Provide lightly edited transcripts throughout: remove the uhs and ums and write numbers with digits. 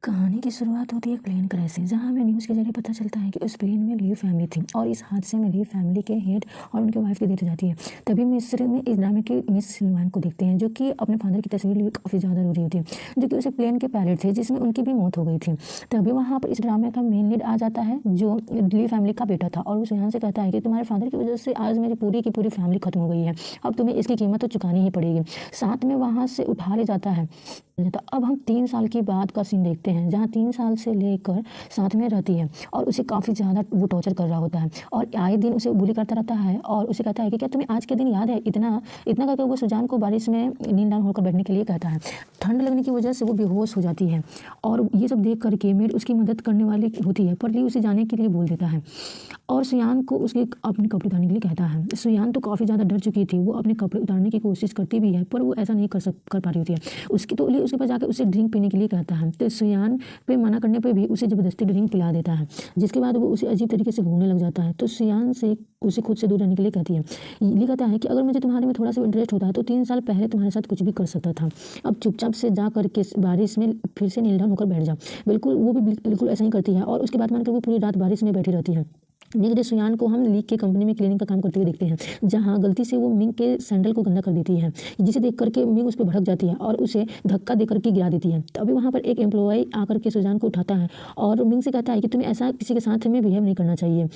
कहानी की शुरुआत होती है प्लेन क्रैश से, जहां हमें न्यूज़ के जरिए पता चलता है कि उस प्लेन में ली फैमिली थी और इस हादसे में ली फैमिली के हेड और उनके वाइफ की डेथ हो जाती है। तभी मिस्र में इस ड्रामे की मिस सिल्वान को देखते हैं, जो कि अपने फादर की तस्वीर लिए काफ़ी ज़्यादा रोती होती है, जो कि उसे प्लेन के पायलट थे जिसमें उनकी भी मौत हो गई थी। तभी वहाँ पर इस ड्रामे का मेन लीड आ जाता है, जो ली फैमिली का बेटा था, और वो सुयान से कहता है कि तुम्हारे फादर की वजह से आज मेरी पूरी की पूरी फैमिली खत्म हो गई है, अब तुम्हें इसकी कीमत तो चुकानी ही पड़ेगी। साथ में वहाँ से उठा ले जाता है। तो अब हम 3 साल की बात का सीन देखते हैं, जहाँ 3 साल से लेकर साथ में रहती है और उसे काफ़ी ज़्यादा वो टॉर्चर कर रहा होता है और आए दिन उसे बुली करता रहता है और उसे कहता है कि क्या तुम्हें आज के दिन याद है। इतना इतना करके वो सुजान को बारिश में नींद डाउन होकर बैठने के लिए कहता है। ठंड लगने की वजह से वो बेहोश हो जाती है और ये सब देख करके मेड उसकी मदद करने वाली होती है, पर ली उसे जाने के लिए बोल देता है और सुयान को उसके अपने कपड़े उतारने के लिए कहता है। सुयान तो काफ़ी ज़्यादा डर चुकी थी, वो अपने कपड़े उतारने की कोशिश करती भी है, पर वो ऐसा नहीं कर पा रही होती है। उसकी तो ली उसके पास जाकर उसे ड्रिंक पीने के लिए कहता है, तो सुयान पे मना करने पे भी उसे ज़बरदस्ती ड्रिंक पिला देता है, जिसके बाद वो उसे अजीब तरीके से घूरने लग जाता है। तो सुयान से उसे खुद से दूर रहने के लिए कहती है। ली कहता है कि अगर मुझे तुम्हारे में थोड़ा सा इंटरेस्ट होता है तो 3 साल पहले तुम्हारे साथ कुछ भी कर सकता था, अब चुपचाप से जा करके बारिश में फिर से नील डाउन होकर बैठ जाओ। बिल्कुल वो भी बिल्कुल ऐसा ही करती है और उसके बाद मानकर वो पूरी रात बारिश में बैठी रहती है। नेक्स्ट डे सुयान को हम लीक के कंपनी में क्लीनिंग का काम करते हुए देखते हैं, जहां गलती से वो मिंग के सैंडल को गंदा कर देती है, जिसे देख करके मिंग उस पर भड़क जाती है और उसे धक्का दे करके गिरा देती है। तभी वहां पर एक एम्प्लॉय आकर के सुजान को उठाता है और मिंग से कहता है कि तुम्हें ऐसा किसी के साथ में बिहेव नहीं करना चाहिए,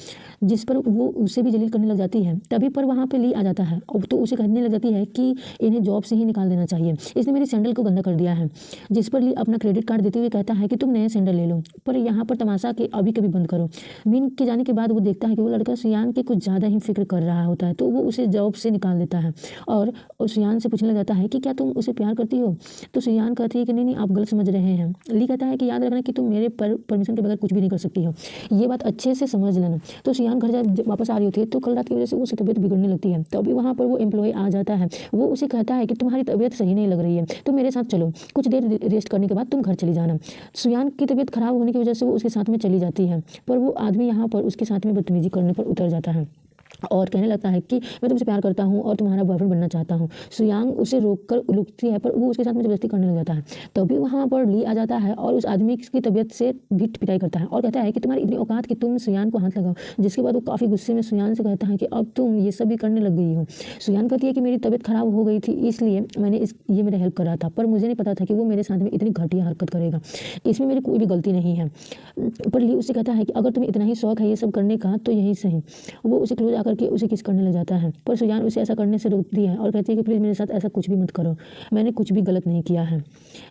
जिस पर वो उसे भी जलील करने लग जाती है। तभी पर वहाँ पर ली आ जाता है और तो उसे कहने लग जाती है कि इन्हें जॉब से ही निकाल देना चाहिए, इसने मेरी सैंडल को गंदा कर दिया है। जिस पर ली अपना क्रेडिट कार्ड देते हुए कहता है कि तुम नए सैंडल ले लो, पर यहाँ पर तमाशा के अभी कभी बंद करो। मिंग के जाने के बाद वो देखता है कि वो लड़का सुयान की कुछ ज़्यादा ही फिक्र कर रहा होता है, तो वो उसे जॉब से निकाल देता है और सुयान से पूछने लग जाता है कि क्या तुम उसे प्यार करती हो। तो सुयान कहती है कि नहीं नहीं, आप गलत समझ रहे हैं। ली कहता है कि याद रखना कि तुम मेरे परमिशन के बगैर कुछ भी नहीं कर सकती हो, ये बात अच्छे से समझ लेना। तो सुयान घर जब वापस आ रही होती है तो कल रात की वजह से उसकी तबीयत बिगड़ने लगती है। तो अभी वहाँ पर वो एम्प्लॉय आ जाता है, वो उसे कहता है कि तुम्हारी तबीयत सही नहीं लग रही है, तो मेरे साथ चलो, कुछ देर रेस्ट करने के बाद तुम घर चली जाना। सुयान की तबीयत खराब होने की वजह से वो उसके साथ में चली जाती है, पर वो आदमी यहाँ पर उसके साथ में बदतमीजी करने पर उतर जाता है और कहने लगता है कि मैं तुमसे प्यार करता हूँ और तुम्हारा बॉयफ्रेंड बनना चाहता हूँ। सुयांग उसे रोककर उलझती है, पर वो उसके साथ में ज़बरदस्ती करने लग जाता है। तभी वहाँ पर ली आ जाता है और उस आदमी की तबीयत से भी पिटाई करता है और कहता है कि तुम्हारी इतनी औकात कि तुम सुयान को हाथ लगाओ। जिसके बाद वो काफ़ी गुस्से में सुयान से कहता है कि अब तुम ये सब भी करने लग गई हो। सुयान कहती है कि मेरी तबीयत खराब हो गई थी, इसलिए मैंने ये मेरा हेल्प कर रहा था, पर मुझे नहीं पता था कि वो मेरे साथ में इतनी घटिया हरकत करेगा, इसमें मेरी कोई भी गलती नहीं है। पर ली उससे कहता है कि अगर तुम्हें इतना ही शौक है ये सब करने का तो यही सही। वो उसे क्लोज आकर के उसे किस करने लग जाता है, पर सुजान उसे ऐसा करने से रोकती है और कहती है कि प्लीज़ मेरे साथ ऐसा कुछ भी मत करो, मैंने कुछ भी गलत नहीं किया है।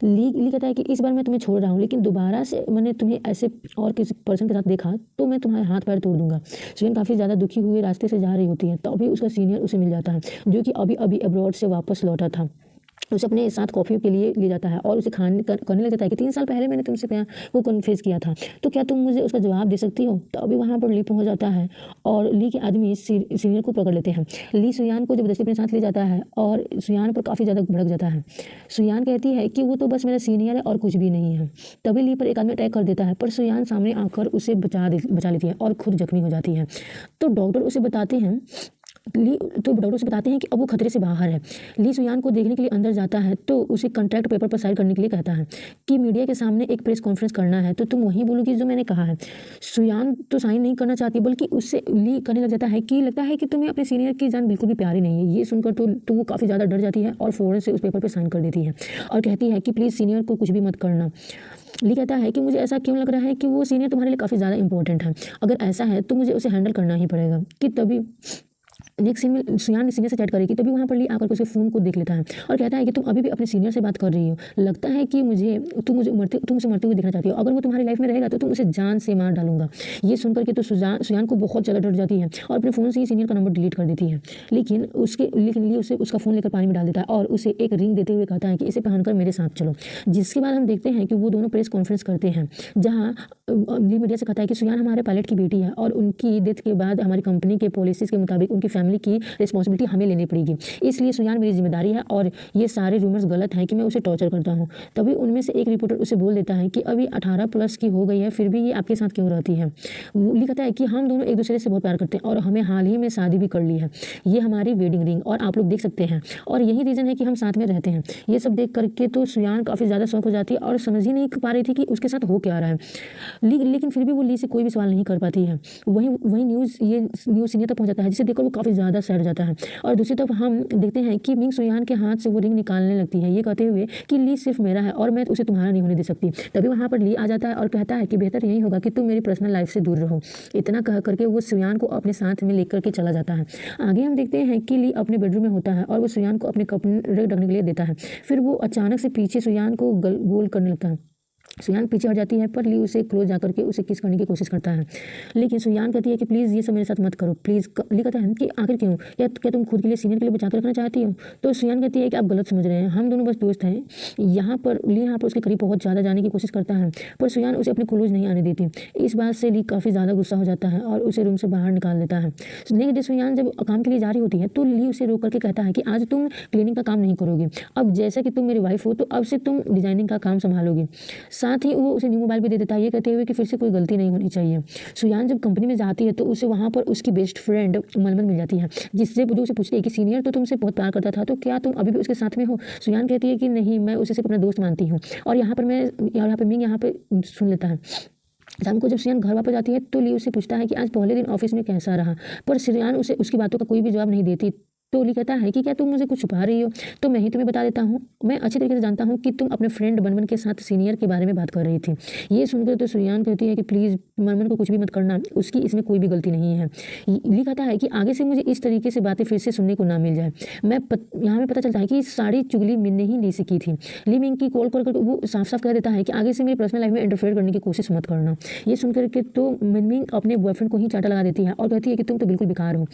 ली कहता है कि इस बार मैं तुम्हें छोड़ रहा हूँ, लेकिन दोबारा से मैंने तुम्हें ऐसे और किसी पर्सन के साथ देखा तो मैं तुम्हारे हाथ पैर तोड़ दूंगा। सुजान काफ़ी ज़्यादा दुखी हुए रास्ते से जा रही होती है, तभी उसका सीनियर उसे मिल जाता है, जो कि अभी अभी अब्रॉड से वापस लौटा था। उसे अपने साथ कॉफ़ी के लिए ले जाता है और उसे करने लग जाता है कि 3 साल पहले मैंने तुमसे प्यार वो कन्फेस किया था, तो क्या तुम मुझे उसका जवाब दे सकती हो। तो अभी वहाँ पर ली पहुँच जाता है और ली के आदमी सीनियर को पकड़ लेते हैं। ली सुयान को जबरदस्ती अपने साथ ले जाता है और सुयान पर काफ़ी ज़्यादा भड़क जाता है। सुयान कहती है कि वो तो बस मेरा सीनियर है और कुछ भी नहीं है। तभी ली पर एक आदमी अटैक कर देता है, पर सुयान सामने आकर उसे बचा लेती है और खुद जख्मी हो जाती है। तो डॉक्टर उसे बताते हैं कि अब वो खतरे से बाहर है। ली सुयान को देखने के लिए अंदर जाता है तो उसे कॉन्ट्रैक्ट पेपर पर साइन करने के लिए कहता है कि मीडिया के सामने एक प्रेस कॉन्फ्रेंस करना है, तो तुम वहीं बोलोगी जो मैंने कहा है। सुयान तो साइन नहीं करना चाहती, बल्कि उससे ली करने लग जाता है कि लगता है कि तुम्हें अपने सीनियर की जान बिल्कुल भी प्यारी नहीं है। ये सुनकर तो वो काफ़ी ज़्यादा डर जाती है और फ़ौरन से उस पेपर पर साइन कर देती है और कहती है कि प्लीज़ सीनियर को कुछ भी मत करना। ली कहता है कि मुझे ऐसा क्यों लग रहा है कि वो सीनियर तुम्हारे लिए काफ़ी ज़्यादा इंपॉर्टेंट है, अगर ऐसा है तो मुझे उसे हैंडल करना ही पड़ेगा। कि तभी नेक्स्ट सीन में सुयान सीनियर से चैट करेगी, तभी वहाँ पर ली आकर के उसके फ़ोन को देख लेता है और कहता है कि तुम अभी भी अपने सीनियर से बात कर रही हो, लगता है कि तुम उसे मरते हुए देखना चाहती हो, अगर वो तुम्हारी लाइफ में रहेगा तो तुम उसे जान से मार डालूंगा। ये सुनकर के तो सुयान को बहुत ज़्यादा डर जाती है और अपने फ़ोन से ही सीनियर का नंबर डिलीट कर देती है। लेकिन ली उसे उसका फ़ोन लेकर पानी में डाल देता है और उसे एक रिंग देते हुए कहता है कि इसे पहनकर मेरे साथ चलो। जिसके बाद हम देखते हैं कि वो दोनों प्रेस कॉन्फ्रेंस करते हैं, जहाँ ली मीडिया से कहता है कि सुयान हमारे पायलट की बेटी है और उनकी डेथ के बाद हमारी कंपनी के पॉलिसीज़ के मुताबिक उनकी फैमिली फैमिली की रिस्पॉन्सिबिलिटी हमें लेनी पड़ेगी, इसलिए सुयान मेरी जिम्मेदारी है और ये सारे रूमर्स गलत हैं कि मैं उसे टॉर्चर करता हूँ। तभी उनमें से एक रिपोर्टर उसे बोल देता है कि अभी 18+ की हो गई है, फिर भी ये आपके साथ क्यों रहती है। ली कहता है कि हम दोनों एक दूसरे से बहुत प्यार करते हैं और हमें हाल ही में शादी भी कर ली है, ये हमारी वेडिंग रिंग और आप लोग देख सकते हैं, और यही रीज़न है कि हम साथ में रहते हैं। ये सब देख करके तो सुयान काफ़ी ज़्यादा शौक हो जाती है और समझ ही नहीं पा रही थी कि उसके साथ हो क्या रहा है। लेकिन फिर भी वो ली से कोई भी सवाल नहीं कर पाती है। वही न्यूज़ सीनियर तक पहुँच जाता है, जिसे देखकर वो काफ़ी ज़्यादा सैड जाता है। और दूसरी तरफ हम देखते हैं कि मिंग सुयान के हाथ से वो रिंग निकालने लगती है, ये कहते हुए कि ली सिर्फ मेरा है और मैं उसे तुम्हारा नहीं होने दे सकती। तभी वहाँ पर ली आ जाता है और कहता है कि बेहतर यही होगा कि तुम मेरी पर्सनल लाइफ से दूर रहो। इतना कह करके वो सुयान को अपने साथ में लेकर के चला जाता है। आगे हम देखते हैं कि ली अपने बेडरूम में होता है और वो सुयान को अपने कपड़े ढकने के लिए देता है। फिर वो अचानक से पीछे सुयान को गोल करने लगता है। सुयान पीछे हट जाती है, पर ली उसे क्लोज जाकर के उसे किस करने की कोशिश करता है, लेकिन सुयान कहती है कि प्लीज़ ये सब मेरे साथ मत करो प्लीज़। ली कहता है कि आखिर क्यों, क्या तुम खुद के लिए सीनियर के लिए बचा कर रखना चाहती हो। तो सुयान कहती है कि आप गलत समझ रहे हैं, हम दोनों बस दोस्त हैं। ली यहाँ पर उसके करीब बहुत ज़्यादा जाने की कोशिश करता है, पर सुयान उसे अपने क्लोज नहीं आने देती। इस बात से ली काफ़ी ज़्यादा गुस्सा हो जाता है और उसे रूम से बाहर निकाल देता है। लेकिन जब सुयान जब काम के लिए जा रही होती है तो ली उसे रोक करके कहता है कि आज तुम क्लीनिंग का काम नहीं करोगी, अब जैसा कि तुम मेरी वाइफ हो तो अब से तुम डिजाइनिंग का काम संभालोगी। साथ ही वो उसे न्यू मोबाइल भी दे देता है, ये कहते हुए कि फिर से कोई गलती नहीं होनी चाहिए। सुयान जब कंपनी में जाती है तो उसे वहाँ पर उसकी बेस्ट फ्रेंड मलमल मिल जाती है, जिससे जो उसे पूछती है कि सीनियर तो तुमसे बहुत प्यार करता था, तो क्या तुम अभी भी उसके साथ में हो। सुयान कहती है कि नहीं, मैं उसे सिर्फ अपना दोस्त मानती हूँ। और यहाँ पर मिंग यहाँ पे सुन लेता है। शाम को जब सुयान घर वापस जाती है तो ली उससे पूछता है कि आज पहले दिन ऑफिस में कैसा रहा, पर सुयान उसे उसकी बातों का कोई भी जवाब नहीं देती। तो ली कहता है कि क्या तुम मुझे कुछ छुपा रही हो, तो मैं ही तुम्हें बता देता हूँ। मैं अच्छी तरीके से जानता हूँ कि तुम अपने फ्रेंड मनमन के साथ सीनियर के बारे में बात कर रही थी। ये सुनकर तो सुयान कहती है कि प्लीज़ मनमन को कुछ भी मत करना, उसकी इसमें कोई भी गलती नहीं है। ली कहता है कि आगे से मुझे इस तरीके से बातें फिर से सुनने को ना मिल जाए। यहाँ में पता चलता है कि सारी चुगली मिंग ने ही सीखी थी। ली मिंग की कॉल कर वो साफ साफ कह देता है कि आगे से मेरी पर्सनल लाइफ में इंटरफेयर करने की कोशिश मत करना। ये सुनकर के तो मिंग अपने बॉयफ्रेंड को ही चाटा लगा देती है और कहती है कि तुम तो बिल्कुल बेकार हो।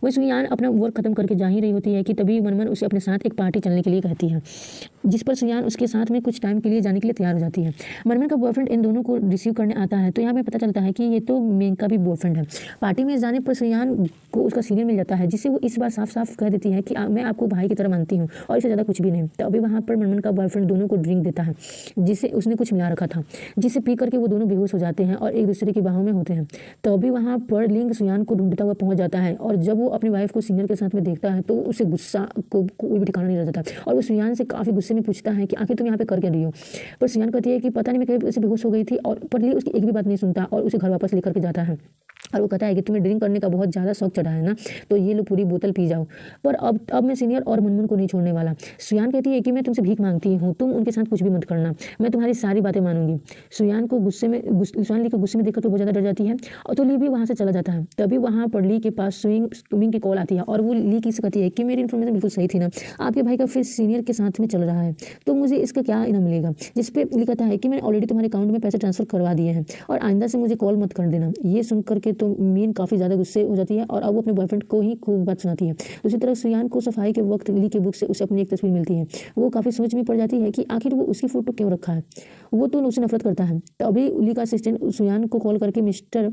वही सुयान अपना वर्क खत्म करके जा ही रही होती है कि तभी मनमन उसे अपने साथ एक पार्टी चलने के लिए कहती है, जिस पर सुयान उसके साथ में कुछ टाइम के लिए जाने के लिए तैयार हो जाती है। मनमन का बॉयफ्रेंड इन दोनों को रिसीव करने आता है, तो यहाँ पे पता चलता है कि ये तो मिंग का भी बॉयफ्रेंड है। पार्टी में जाने पर सुयान को उसका सीनियर मिल जाता है, जिससे वो इस बार साफ साफ कह देती है कि मैं आपको भाई की तरह मानती हूँ और इससे ज़्यादा कुछ भी नहीं। तो अभी वहाँ पर मनमन का बॉयफ्रेंड दोनों को ड्रिंक देता है, जिससे उसने कुछ मिला रखा था, जिसे पी करके वो दोनों बेहोश हो जाते हैं और एक दूसरे की बाहों में होते हैं। तो अभी वहाँ पर लिंग सुयान को ढूंढता हुआ पहुँच जाता है और जब वो अपनी वाइफ को सीनियर के साथ में देखता है तो उसे गुस्सा को कोई भी ठिकाना नहीं रह जाता और वो सुयान से काफ़ी गुस्से में पूछता है कि आखिर तुम यहाँ पे कर क्या रही हो। पर सुयान कहती है कि पता नहीं मैं कहीं से बेहोश हो गई थी, और पर ली उसकी एक भी बात नहीं सुनता और उसे घर वापस लेकर के जाता है। और वो कहता है कि तुम्हें ड्रिंक करने का बहुत ज़्यादा शौक चढ़ा है ना, तो ये लो पूरी बोतल पी जाओ, पर अब मैं सीनियर और मनमन को नहीं छोड़ने वाला। सुयान कहती है कि मैं तुमसे भीख मांगती हूँ, तुम उनके साथ कुछ भी मत करना, मैं तुम्हारी सारी बातें मानूंगी। सुयान ली को गुस्से में देखकर तो बहुत ज़्यादा डर जाती है और तो ली भी वहाँ से चला जाता है। तभी वहाँ पर ली के पास मिंग की कॉल आती है और वो ली की से कहती है कि मेरी इन्फॉर्मेशन बिल्कुल सही थी ना, आपके भाई का फिर सीनियर के साथ में चल रहा है, तो मुझे इसका क्या इनाम मिलेगा। जिस पे ली कहता है कि मैंने ऑलरेडी तुम्हारे अकाउंट में पैसे ट्रांसफर करवा दिए हैं और आइंदा से मुझे कॉल मत कर देना। ये सुन करके तो मीन काफ़ी ज़्यादा गुस्से हो जाती है और अब वो अपने बॉयफ्रेंड को ही खूब बात सुनाती है। दूसरी तरफ सुयान को सफाई के वक्त ली के बुक से उसे अपनी एक तस्वीर मिलती है। वो काफ़ी सोच में पड़ जाती है कि आखिर वो उसकी फ़ोटो क्यों रखा है, वो तो उससे नफरत करता है। तो अभी ली का असिस्टेंट सुयान को कॉल करके मिस्टर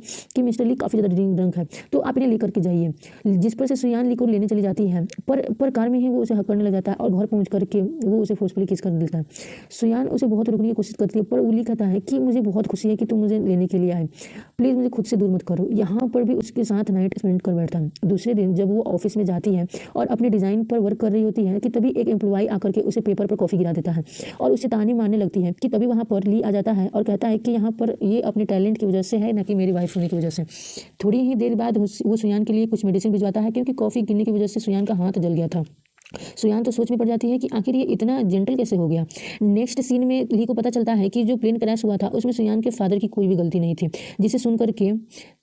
ली काफ़ी ज़्यादा ड्रंक है, तो आप इन्हें लेकर के जाइए, जिस पर से सुयान ली को लेने चली जाती है। पर कार में ही वो उसे हक करने लग जाता है और घर पहुँच करके वो उसे फोर्सफुली किस कर देता है। सुयान उसे बहुत रोकने की कोशिश करती है, पर ली कहता है कि मुझे बहुत खुशी है कि तुम मुझे लेने के लिए आए, प्लीज़ मुझे खुद से दूर मत करो। यहाँ पर भी उसके साथ नाइट स्पेंड कर बैठता है। दूसरे दिन जब वो ऑफिस में जाती है और अपने डिज़ाइन पर वर्क कर रही होती है कि तभी एक एम्प्लॉय आकर के उसे पेपर पर कॉफ़ी गिरा देता है और उसे ताने मारने लगती है कि तभी वहाँ पर ली आ जाता है और कहता है कि यहाँ पर ये अपने टैलेंट की वजह से है, ना कि मेरी वाइफ होने की वजह से। थोड़ी ही देर बाद वो सुयान के लिए कुछ मेडिसिन भिजवाता है, क्योंकि कॉफ़ी गिरने की वजह से सुयान का हाथ जल गया था। सुयान तो सोच में पड़ जाती है कि आखिर ये इतना जेंटल कैसे हो गया। नेक्स्ट सीन में ली को पता चलता है कि जो प्लेन क्रैश हुआ था उसमें सुयान के फादर की कोई भी गलती नहीं थी, जिसे सुन करके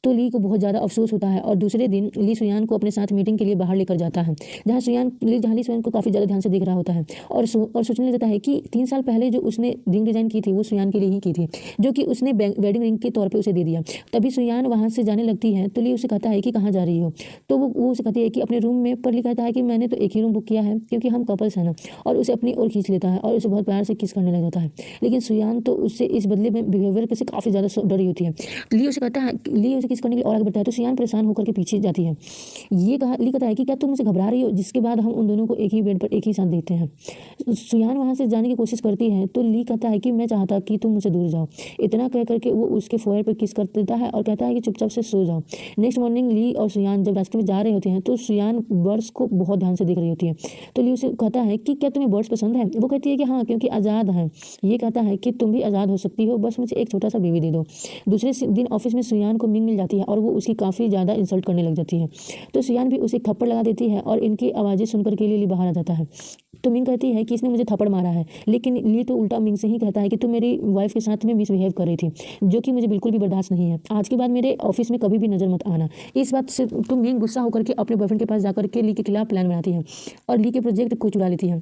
तो ली को बहुत ज़्यादा अफसोस होता है। और दूसरे दिन ली सुयान को अपने साथ मीटिंग के लिए बाहर लेकर जाता है, जहाँ ली सुयान को काफ़ी ज़्यादा ध्यान से देख रहा होता है और सोचने लगता है कि 3 साल पहले जो उसने रिंग डिज़ाइन की थी वो सुयान के लिए ही की थी, जो कि उसने वेडिंग रिंग के तौर पर उसे दे दिया। तभी सुयान वहाँ से जाने लगती है तो ली उसे कहता है कि कहाँ जा रही हो, तो वो उसे कहती है कि अपने रूम में। पर ली कहता है कि मैंने तो एक ही रूम बुक किया है क्योंकि हम कपल्स हैं ना, और उसे अपनी ओर खींच लेता है और उसे बहुत प्यार से किस करने लग जाता है। लेकिन सुयान तो उससे इस बदले में बिहेवियर से काफ़ी ज़्यादा डरी होती है। ली उसे कहता है, ली उसे किस करने के लिए और आगे बढ़ता है तो सुयान परेशान होकर के पीछे जाती है। ली कहता है कि क्या तुम मुझे घबरा रही हो, जिसके बाद हम उन दोनों को एक ही बेड पर एक ही साथ देखते हैं। सुयान वहाँ से जाने की कोशिश करती है तो ली कहता है कि मैं चाहता कि तुम मुझसे दूर जाओ। इतना कह करके वो उसके फोrehead पर किस कर देता है और कहता है कि चुपचाप से सो जाओ। नेक्स्ट मॉर्निंग ली और सुयान जब रास्ते में जा रहे होते हैं तो सुयान बर्ड्स को बहुत ध्यान से देख रही होती है। तो ली उसे कहता है कि क्या तुम्हें बर्ड्स पसंद है। वो कहती है कि हाँ, क्योंकि आज़ाद है। ये कहता है कि तुम भी आज़ाद हो सकती हो, बस मुझे एक छोटा सा बेबी दे दो। दूसरे दिन ऑफिस में सुयान को मिंग मिल जाती है और वो उसकी काफ़ी ज़्यादा इंसल्ट करने लग जाती है। तो सुयान भी उसे थप्पड़ लगा देती है और इनकी आवाज़ें सुनकर के लिए बाहर आ जाता है। तो मिंग कहती है कि इसने मुझे थप्पड़ मारा है, लेकिन ली तो उल्टा मिंग से ही कहता है कि तुम मेरी वाइफ के साथ में मिसबिहेव कर रही थी, जो कि मुझे बिल्कुल भी बर्दाश्त नहीं है। आज के बाद मेरे ऑफिस में कभी भी नजर मत आना। इस बात से तो मिंग गुस्सा होकर के अपने बॉयफ्रेंड के पास जाकर के ली के खिलाफ प्लान बनाती है और ली के प्रोजेक्ट को चुरा लेती है।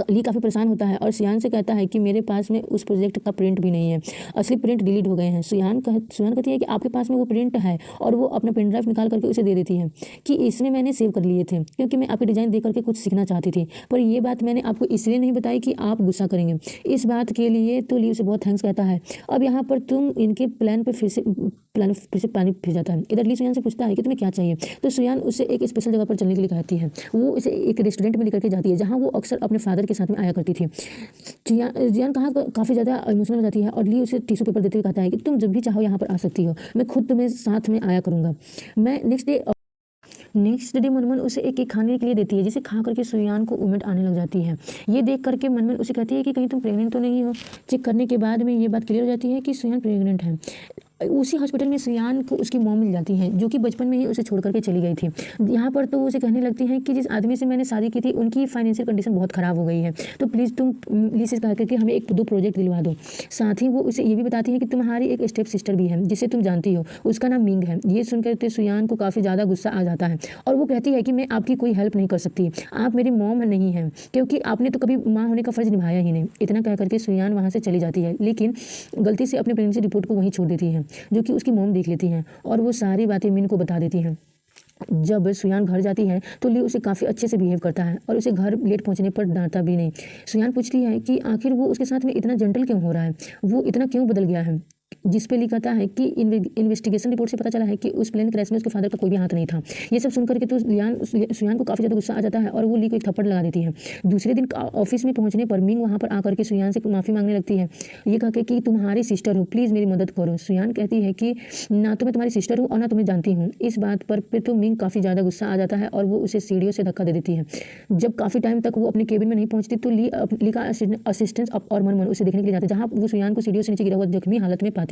ली काफ़ी परेशान होता है और सुयान से कहता है कि मेरे पास में उस प्रोजेक्ट का प्रिंट भी नहीं है, असली प्रिंट डिलीट हो गए हैं। सुयान कहती है कि आपके पास में वो प्रिंट है और वो अपना पेन ड्राइव निकाल करके उसे दे देती है कि इसमें मैंने सेव कर लिए थे क्योंकि मैं आपकी डिज़ाइन देख करके कुछ सीखना चाहती थी, पर ये बात मैंने आपको इसलिए नहीं बताई कि आप गुस्सा करेंगे। इस बात के लिए तो ली उसे बहुत थैंक्स कहता है। अब यहाँ पर तुम इनके प्लान पर फिर से पानी फिर जाता है। इधर ली सुयान से पूछता है कि तुम्हें क्या चाहिए, तो सुयान उसे एक स्पेशल जगह पर चलने के लिए कहती है। वो उसे एक रेस्टोरेंट में लेकर के जाती है जहाँ वो अक्सर अपने फादर के साथ में आया करती थी। जियान कहाँ काफ़ी ज़्यादा इमोशनल हो जाती है और ली उसे टिश्यू पेपर देते हुए कहता है कि तुम जब भी चाहो यहाँ पर आ सकती हो, मैं खुद तुम्हें साथ में आया करूँगा। मैं नेक्स्ट डे मनमन उसे एक केक खाने के लिए देती है जिसे खा करके सुयान को उमट आने लग जाती है। ये देख करके मनमन उसे कहती है कि कहीं तुम प्रेग्नेंट तो नहीं हो। चेक करने के बाद में ये बात क्लियर हो जाती है कि सुयान प्रेग्नेंट है। उसी हॉस्पिटल में सुयान को उसकी मॉम मिल जाती है जो कि बचपन में ही उसे छोड़ करके चली गई थी। यहाँ पर तो वो उसे कहने लगती है कि जिस आदमी से मैंने शादी की थी उनकी फाइनेंशियल कंडीशन बहुत ख़राब हो गई है, तो प्लीज़ तुम ली से कह करके हमें 1-2 प्रोजेक्ट दिलवा दो। साथ ही वो उसे ये भी बताती है कि तुम्हारी एक स्टेप सिस्टर भी है जिसे तुम जानती हो, उसका नाम मिंग है। ये सुनकर के सुयान को काफ़ी ज़्यादा गुस्सा आ जाता है और वो कहती है कि मैं आपकी कोई हेल्प नहीं कर सकती, आप मेरी मॉम नहीं हैं क्योंकि आपने तो कभी माँ होने का फ़र्ज़ निभाया ही नहीं। इतना कह करके सुयान वहाँ से चली जाती है, लेकिन गलती से अपने प्रेगनेंसी रिपोर्ट को वहीं छोड़ देती है जो कि उसकी मॉम देख लेती हैं और वो सारी बातें मिन को बता देती हैं। जब सुयान घर जाती है तो ली उसे काफ़ी अच्छे से बिहेव करता है और उसे घर लेट पहुंचने पर डांटता भी नहीं। सुयान पूछती है कि आखिर वो उसके साथ में इतना जेंटल क्यों हो रहा है, वो इतना क्यों बदल गया है। जिस पे लिखा है कि इन्वेस्टिगेशन रिपोर्ट से पता चला है कि उस प्लेन क्रैश में उसके फादर का कोई भी हाथ नहीं था। ये सब सुनकर के तो सुयान को काफ़ी ज़्यादा गुस्सा आ जाता है और वो ली को एक थप्पड़ लगा देती है। दूसरे दिन ऑफिस में पहुंचने पर मिंग वहाँ पर आकर के सुयान से माफ़ी मांगने लगती है, ये कह के कि तुम्हारी सिस्टर हो, प्लीज़ मेरी मदद करो। सुयान कहती है कि ना तो मैं तुम्हारी सिस्टर हूँ और ना तुम्हें जानती हूँ। इस बात पर तो मिंग काफ़ी ज़्यादा गुस्सा आ जाता है और वो उसे सीढ़ियों से धक्का दे देती है। जब काफ़ी टाइम तक वो अपने केबिन में नहीं पहुँचती तो ली का असिस्टेंट और मनमन उसे देखने के लिए जाते हैं, जहाँ वो सुयान को सीढ़ियों से नीचे गिरा हुआ जख्मी हालत में पाते हैं।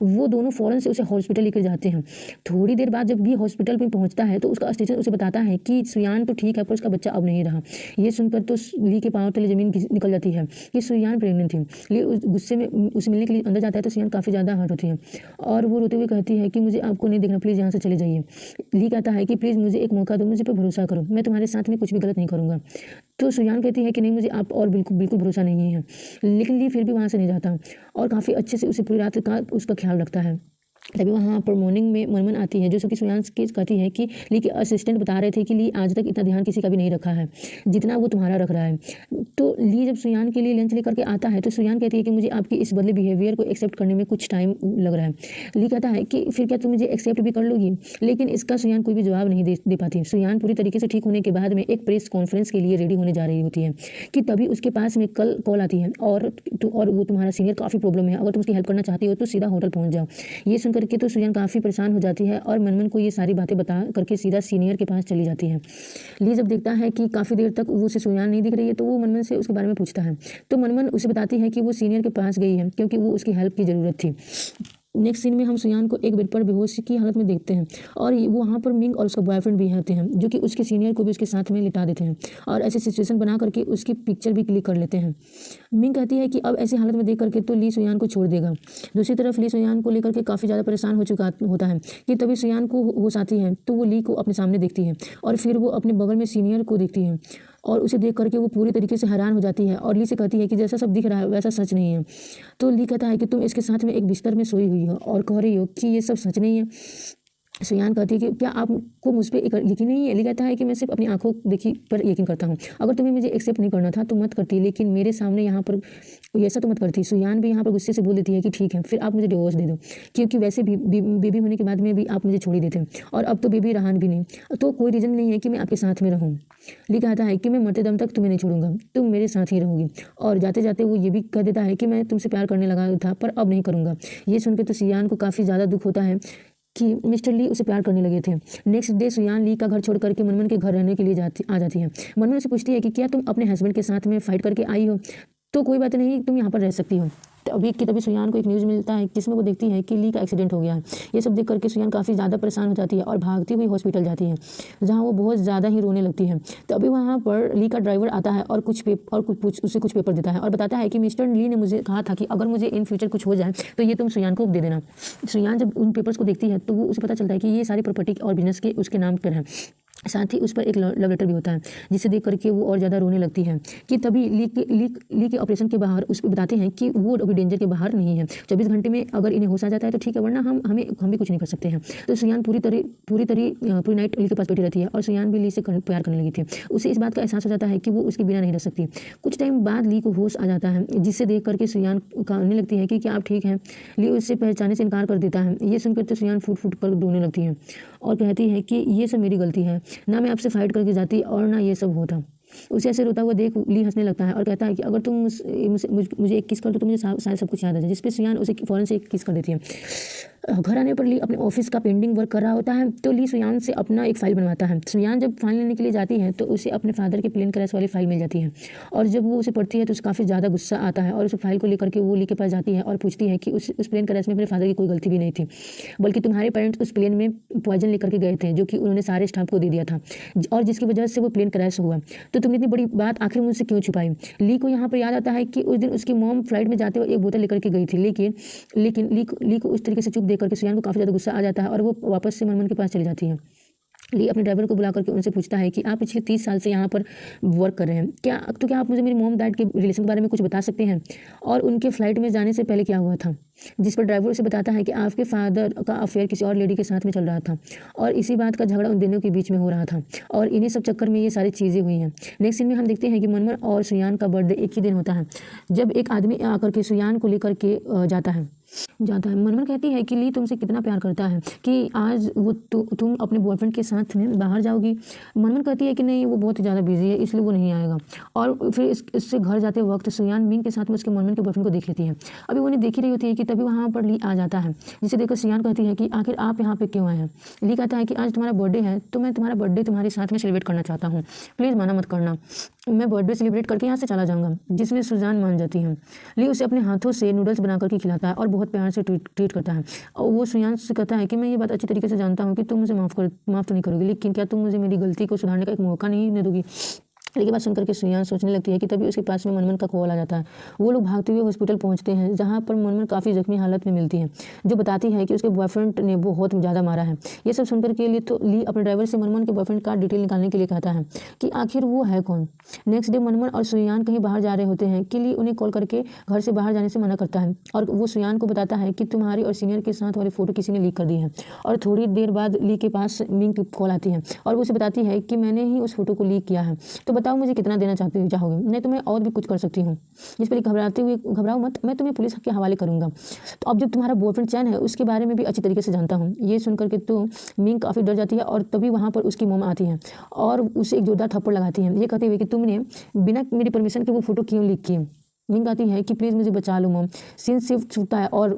वो दोनों फौरन से उसे हॉस्पिटल लेकर जाते हैं। थोड़ी देर बाद जब भी हॉस्पिटल में पहुंचता है तो उसका असिस्टेंट उसे बताता है कि सुयान तो ठीक है पर उसका बच्चा अब नहीं रहा। ये सुनकर तो ली के पांव तले जमीन निकल जाती है कि सुयान प्रेग्नेंट थी। ली उस गुस्से में उसे मिलने के लिए अंदर जाता है तो सुयान काफ़ी ज़्यादा हर्ट होती है और वो रोते हुए कहती है कि मुझे आपको नहीं देखना, प्लीज़ यहाँ से चले जाइए। ली कहता है कि प्लीज़ मुझे एक मौका दो, मुझे पर भरोसा करो, मैं तुम्हारे साथ में कुछ भी गलत नहीं करूँगा। तो सुयान कहती है कि नहीं, मुझे आप और बिल्कुल भरोसा नहीं है। लेकिन ली फिर भी वहाँ से नहीं जाता और काफ़ी अच्छे से उसे पूरी रात का उसका ख्याल रखता है। तभी वहाँ पर मॉर्निंग में मनमन आती है जो कि सुयान के कहती है कि ली के असिस्टेंट बता रहे थे कि ली आज तक इतना ध्यान किसी का भी नहीं रखा है जितना वो तुम्हारा रख रहा है। तो ली जब सुयान के लिए लंच लेकर के आता है तो सुयान कहती है कि मुझे आपकी इस बदले बिहेवियर को एक्सेप्ट करने में कुछ टाइम लग रहा है। ली कहता है कि फिर क्या तुम मुझे एक्सेप्ट भी कर लोगी, लेकिन इसका सुयान कोई भी जवाब नहीं दे पाती। सुयान पूरी तरीके से ठीक होने के बाद में एक प्रेस कॉन्फ्रेंस के लिए रेडी होने जा रही होती है कि तभी उसके पास में कल कॉल आती है और वो तुम्हारा सीनियर काफ़ी प्रॉब्लम है, अगर तुम उसकी हेल्प करना चाहती हो तो सीधा होटल पहुँच जाओ। ये सुन करके तो सुयान काफ़ी परेशान हो जाती है और मनमन को ये सारी बातें बता करके सीधा सीनियर के पास चली जाती है। ली जब देखता है कि काफ़ी देर तक वो उसे सुयान नहीं दिख रही है तो वो मनमन से उसके बारे में पूछता है। तो मनमन उसे बताती है कि वो सीनियर के पास गई है क्योंकि वो उसकी हेल्प की ज़रूरत थी। नेक्स्ट सीन में हम सुयान को एक बेड पर बेहोश की हालत में देखते हैं और वहाँ पर मिंग और उसका बॉयफ्रेंड भी होते हैं जो कि उसके सीनियर को भी उसके साथ में लिटा देते हैं और ऐसे सिचुएशन बना करके उसकी पिक्चर भी क्लिक कर लेते हैं। मिंग कहती है कि अब ऐसी हालत में देख करके तो ली सुयान को छोड़ देगा। दूसरी तरफ ली सुयान को लेकर के काफ़ी ज़्यादा परेशान हो चुका होता है कि तभी सुयान को होश आती है तो वो ली को अपने सामने देखती है और फिर वो अपने बगल में सीनियर को देखती है और उसे देख करके वो पूरी तरीके से हैरान हो जाती है और ली से कहती है कि जैसा सब दिख रहा है वैसा सच नहीं है। तो ली कहता है कि तुम इसके साथ में एक बिस्तर में सोई हुई हो और कह रही हो कि ये सब सच नहीं है। सुयान कहती है कि क्या आपको मुझ पर यकीन नहीं है? ली कहता है कि मैं सिर्फ अपनी आंखों देखी पर यकीन करता हूँ। अगर तुम्हें मुझे एक्सेप्ट नहीं करना था तो मत करती, लेकिन मेरे सामने यहाँ पर ऐसा तो मत करती। सुयान भी यहाँ पर गुस्से से बोल देती है कि ठीक है, फिर आप मुझे डिवोर्स दे दो, क्योंकि वैसे भी बेबी होने के बाद में भी आप मुझे छोड़ ही देते हैं और अब तो बेबी रहान भी नहीं, तो कोई रीज़न नहीं है कि मैं आपके साथ में रहूँ। ली कहता है कि मैं मरते दम तक तुम्हें नहीं छोड़ूंगा, तुम मेरे साथ ही रहोगी। और जाते जाते वो ये भी कह देता है कि मैं तुमसे प्यार करने लगा था पर अब नहीं करूँगा। ये सुनकर तो सुयान को काफ़ी ज़्यादा दुख होता है कि मिस्टर ली उसे प्यार करने लगे थे। नेक्स्ट डे सुयान ली का घर छोड़ करके मनमन के घर रहने के लिए आ जाती है। मनमन उसे पूछती है कि क्या तुम अपने हस्बैंड के साथ में फाइट करके आई हो? तो कोई बात नहीं, तुम यहाँ पर रह सकती हो। तो तभी सुयान को एक न्यूज़ मिलता है जिसमें वो देखती है कि ली का एक्सीडेंट हो गया है। ये सब देख करके सुयान काफ़ी ज़्यादा परेशान हो जाती है और भागती हुई हॉस्पिटल जाती है, जहाँ वो बहुत ज़्यादा ही रोने लगती है। तो अभी वहाँ पर ली का ड्राइवर आता है और उसे कुछ पेपर देता है और बताता है कि मिस्टर ली ने मुझे कहा था कि अगर मुझे इन फ्यूचर कुछ हो जाए तो ये तुम सुयान को दे देना। सुयान जब उन पेपर्स को देखती है तो वो उसे पता चलता है कि ये सारी प्रॉपर्टी और बिजनेस के उसके नाम पर है। साथ ही उस पर एक लव लेटर भी होता है, जिसे देख करके वो और ज़्यादा रोने लगती है। कि तभी ली के ऑपरेशन के बाहर उस पर बताते हैं कि वो अभी डेंजर के बाहर नहीं है, 24 घंटे में अगर इन्हें होश आ जाता है तो ठीक है, वरना हम भी कुछ नहीं कर सकते हैं। तो सुयान पूरी नाइट ली के पास बैठी रहती है और सुयान भी ली से प्यार करने लगी थी। उसे इस बात का एहसास हो जाता है कि वो उसके बिना नहीं रह सकती। कुछ टाइम बाद ली को होश आ जाता है, जिसे देख करके सुयान कहने लगती है कि क्या आप ठीक हैं? ली उससे पहचाने से इनकार कर देता है। ये सुनकर तो सुयान फूट कर रोने लगती है और कहती है कि ये सब मेरी गलती है, ना मैं आपसे फाइट करके जाती और ना ये सब होता। उसे ऐसे रोता हुआ देख ली हंसने लगता है और कहता है कि अगर तुम मुझे एक किस कर दो तो मुझे शायद सब कुछ याद आ जाए। जिसपे सुयान उसे फ़ौरन से एक किस कर देती है। घर आने पर ली अपने ऑफिस का पेंडिंग वर्क कर रहा होता है, तो ली सुयान से अपना एक फ़ाइल बनवाता है। सुयान जब फाइल लेने के लिए जाती है तो उसे अपने फादर के प्लेन क्रैश वाली फ़ाइल मिल जाती है और जब वो उसे पढ़ती है तो उसे काफ़ी ज़्यादा गुस्सा आता है और उस फाइल को लेकर के वो ली के पास जाती है और पूछती है कि उस प्लेन क्रैश में अपने फादर की कोई गलती भी नहीं थी, बल्कि तुम्हारे पेरेंट्स उस प्लेन में पॉइजन लेकर के गए थे जो कि उन्होंने सारे स्टाफ को दे दिया था और जिसकी वजह से वो प्लेन क्रैश हुआ। तो तुमने इतनी बड़ी बात आखिर मुझसे क्यों छुपाई? ली को यहाँ पर याद आता है कि उस दिन उसकी मॉम फ्लाइट में जाते हुए एक बोतल लेकर के गई थी, लेकिन ली को उस तरीके से चुप देख करके सुयान को काफ़ी ज़्यादा गुस्सा आ जाता है और वो वापस से मनमन के पास चली जाती है। ली अपने ड्राइवर को बुला करके उनसे पूछता है कि आप पिछले 30 साल से यहाँ पर वर्क कर रहे हैं, क्या आप मुझे मेरी मॉम डैड के रिलेशन के बारे में कुछ बता सकते हैं और उनके फ्लाइट में जाने से पहले क्या हुआ था? जिस पर ड्राइवर उसे बताता है कि आपके फादर का अफेयर किसी और लेडी के साथ में चल रहा था और इसी बात का झगड़ा उन दोनों के बीच में हो रहा था और इन्हीं सब चक्कर में ये सारी चीज़ें हुई हैं। नेक्स्ट सीन में हम देखते हैं कि मनमन और सुयान का बर्थडे एक ही दिन होता है, जब एक आदमी आकर के सुयान को लेकर के जाता है। मनमन कहती है कि ली तुमसे कितना प्यार करता है कि आज वो तुम अपने बॉयफ्रेंड के साथ में बाहर जाओगी। मनमन कहती है कि नहीं, वो बहुत ही ज़्यादा बिजी है इसलिए वो नहीं आएगा। और फिर इससे घर जाते वक्त सुयान मिंग के साथ में उसके मनमन के बॉयफ्रेंड को देख लेती है। अभी वो उन्हें देख ही रही होती है कि तभी वहाँ पर ली आ जाता है, जिसे देखकर सुयान कहती है कि आखिर आप यहाँ पे क्यों आए हैं? ली कहता है कि आज तुम्हारा बर्थडे है तो मैं तुम्हारा बर्थडे तुम्हारे साथ में सेलिब्रेट करना चाहता हूँ, प्लीज़ मना मत करना, मैं बर्थडे सेलिब्रेट करके यहाँ से चला जाऊँगा। जिसमें सुजान मान जाती है। ली उसे अपने हाथों से नूडल्स बना करके खिलाता है और बहुत प्यार से ट्रीट करता है और वो सुयान से कहता है कि मैं ये बात अच्छी तरीके से जानता हूँ कि तुम मुझे माफ़ तो नहीं करोगी, लेकिन क्या तुम मुझे मेरी गलती को सुधारने का एक मौका नहीं दोगी? लेकिन बात सुनकर के सुयान सोचने लगती है कि तभी उसके पास में मनमन का कॉल आ जाता है। वो लोग भागते हुए हॉस्पिटल पहुंचते हैं, जहां पर मनमन काफ़ी जख्मी हालत में मिलती है, जो बताती है कि उसके बॉयफ्रेंड ने बहुत ज़्यादा मारा है। ये सब सुनकर के लिए तो ली अपने ड्राइवर से मनमन के बॉयफ्रेंड का डिटेल निकालने के लिए कहता है कि आखिर वो है कौन। नेक्स्ट डे मनमन और सुयान कहीं बाहर जा रहे होते हैं कि ली उन्हें कॉल करके घर से बाहर जाने से मना करता है और वो सुयान को बताता है कि तुम्हारी और सीनियर के साथ वाली फ़ोटो किसी ने लीक कर दी है। और थोड़ी देर बाद ली के पास मिंग की कॉल आती है और वो उसे बताती है कि मैंने ही उस फोटो को लीक किया है, तो बताओ मुझे कितना देना चाहोगे, नहीं तो मैं और भी कुछ कर सकती हूँ। जिस पर घबराओ मत, मैं तुम्हें पुलिस के हवाले करूँगा। तो अब जब तुम्हारा बॉयफ्रेंड चैन है उसके बारे में भी अच्छी तरीके से जानता हूँ। ये सुनकर के तो मिंग काफ़ी डर जाती है और तभी वहाँ पर उसकी मॉम आती है और उसे एक जोरदार थप्पड़ लगाती है, ये कहते हुए कि तुमने बिना मेरी परमिशन के वो फोटो क्यों लीक की? मिंग आती है कि प्लीज़ मुझे बचा लो मॉम। सीन शिफ्ट होता है और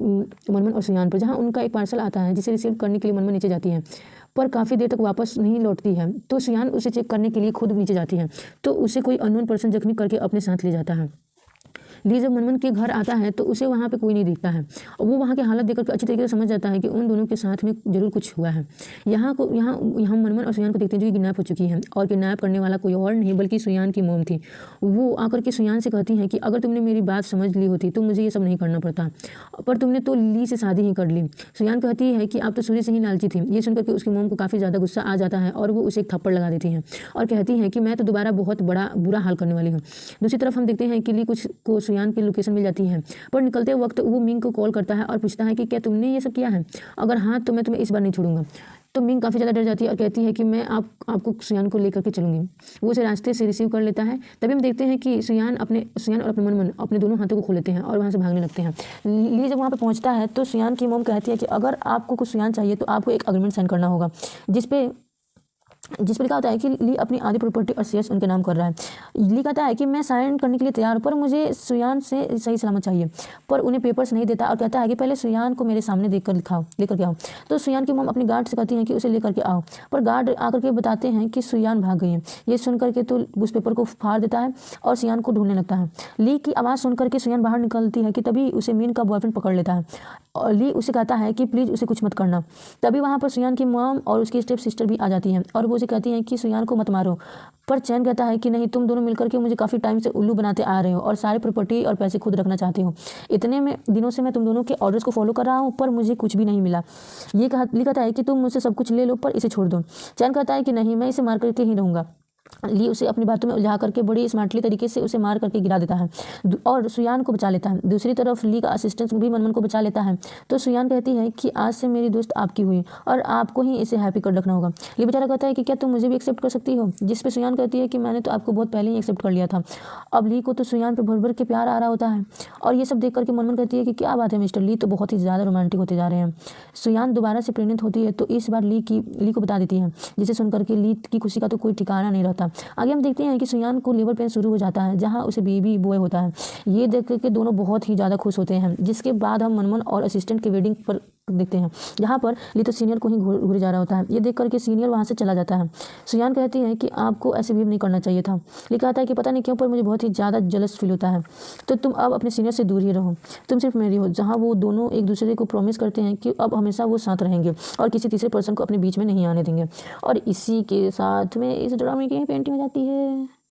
मनमन और सुयान पर, जहाँ उनका एक पार्सल आता है जिसे रिसीव करने के लिए मनमन नीचे जाती है पर काफ़ी देर तक वापस नहीं लौटती है। तो सुयान उसे चेक करने के लिए खुद नीचे जाती है तो उसे कोई अननोन पर्सन जख्मी करके अपने साथ ले जाता है। ली जब मनमन के घर आता है तो उसे वहाँ पे कोई नहीं दिखता है और वो वहाँ की हालत देखकर अच्छी तरीके से समझ जाता है कि उन दोनों के साथ में जरूर कुछ हुआ है। यहाँ मनमन और सुयान को देखते हैं जो कि किडनैप हो चुकी है और किडनैप करने वाला कोई और नहीं बल्कि सुयान की मॉम थी। वो आकर के सुयान से कहती हैं कि अगर तुमने मेरी बात समझ ली होती तो मुझे ये सब नहीं करना पड़ता, पर तुमने तो ली से शादी ही कर ली। सुयान कहती है कि आप तो शुरू से ही लालची थी। ये सुनकर के उसकी मॉम को काफ़ी ज़्यादा गुस्सा आ जाता है और वो उसे एक थप्पड़ लगा देती हैं और कहती हैं कि मैं तो दोबारा बहुत बुरा हाल करने वाली हूँ। दूसरी तरफ हम देखते हैं कि ली कुछ को सुयान की लोकेशन मिल जाती है, पर निकलते वक्त वो मिंग को कॉल करता है और पूछता है कि क्या तुमने ये सब किया है? अगर हाँ तो मैं तुम्हें इस बार नहीं छोड़ूंगा। तो मिंग काफ़ी ज़्यादा डर जाती है और कहती है कि मैं आपको सुयान को लेकर के चलूँगी। वो उसे रास्ते से रिसीव कर लेता है। तभी हम देखते हैं कि सुयान और अपने मनमन अपने दोनों हाथों को खोल लेते हैं और वहाँ से भागने लगते हैं। ली जब वहाँ पे पहुँचता है तो सुयान की मॉम कहती है कि अगर आपको कुछ सुयान चाहिए तो आपको एक एग्रीमेंट साइन करना होगा, जिस पे लिखा होता है कि ली अपनी आधी प्रॉपर्टी और शेयर्स उनके नाम कर रहा है। ली कहता है कि मैं साइन करने के लिए तैयार हूँ, पर मुझे सुयान से सही सलामत चाहिए, पर उन्हें पेपर्स नहीं देता और कहता है कि पहले सुयान को मेरे सामने लेकर के आओ। तो सुयान की मॉम अपनी गार्ड से कहती हैं कि उसे लेकर के आओ, पर गार्ड आकर के बताते हैं कि सुयान भाग गई है। ये सुन करके तो उस पेपर को फाड़ देता है और सुयान को ढूंढने लगता है। ली की आवाज़ सुन करके सुयान बाहर निकलती है कि तभी उसे मीन का बॉयफ्रेंड पकड़ लेता है और ली उसे कहता है कि प्लीज़ उसे कुछ मत करना। तभी वहाँ पर सुयान की मॉम और उसकी स्टेप सिस्टर भी आ जाती हैं और वो उसे कहती हैं कि सुयान को मत मारो, पर चैन कहता है कि नहीं, तुम दोनों मिलकर के मुझे काफ़ी टाइम से उल्लू बनाते आ रहे हो और सारे प्रॉपर्टी और पैसे खुद रखना चाहते हो। इतने में दिनों से मैं तुम दोनों के ऑर्डर्स को फॉलो कर रहा हूँ, पर मुझे कुछ भी नहीं मिला। ये कहता है कि तुम मुझसे सब कुछ ले लो पर इसे छोड़ दो। चैन कहता है कि नहीं, मैं इसे मार करके ही रहूँगा। ली उसे अपनी बातों में उलझा करके बड़ी स्मार्टली तरीके से उसे मार करके गिरा देता है और सुयान को बचा लेता है। दूसरी तरफ ली का असिस्टेंट भी मनमन को बचा लेता है। तो सुयान कहती है कि आज से मेरी दोस्त आपकी हुई और आपको ही इसे हैप्पी कर रखना होगा। ली बेचारा कहता है कि क्या तुम मुझे भी एक्सेप्ट कर सकती हो, जिस पे सुयान कहती है कि मैंने तो आपको बहुत पहले ही एक्सेप्ट कर लिया था। अब ली को तो सुयान पे भर भर के प्यार आ रहा होता है और ये सब देख करके मनमन कहती है कि क्या बात है मिस्टर, ली तो बहुत ही ज़्यादा रोमांटिक होते जा रहे हैं। सुयान दोबारा से प्रेग्नेंट होती है तो इस बार ली को बता देती है, जिसे सुनकर के ली की खुशी का तो कोई ठिकाना नहीं रहता। आगे हम देखते हैं कि सुयान को लेबर पेन शुरू हो जाता है, जहां उसे बेबी बॉय होता है। ये देख के दोनों बहुत ही ज़्यादा खुश होते हैं। जिसके बाद हम मनमन और असिस्टेंट के वेडिंग पर देखते हैं, जहाँ पर ली तो सीनियर को ही घूरे जा रहा होता है। ये देख करके सीनियर वहाँ से चला जाता है। सुयान कहती है कि आपको ऐसे बिहेव नहीं करना चाहिए था। ली कहता है कि पता नहीं क्यों पर मुझे बहुत ही ज़्यादा जलस फील होता है, तो तुम अब अपने सीनियर से दूर ही रहो, तुम सिर्फ मेरी हो। जहाँ वो दोनों एक दूसरे को प्रॉमिस करते हैं कि अब हमेशा वो साथ रहेंगे और किसी तीसरे पर्सन को अपने बीच में नहीं आने देंगे। और इसी के साथ में इस ड्रामे की पेंटिंग हो जाती है।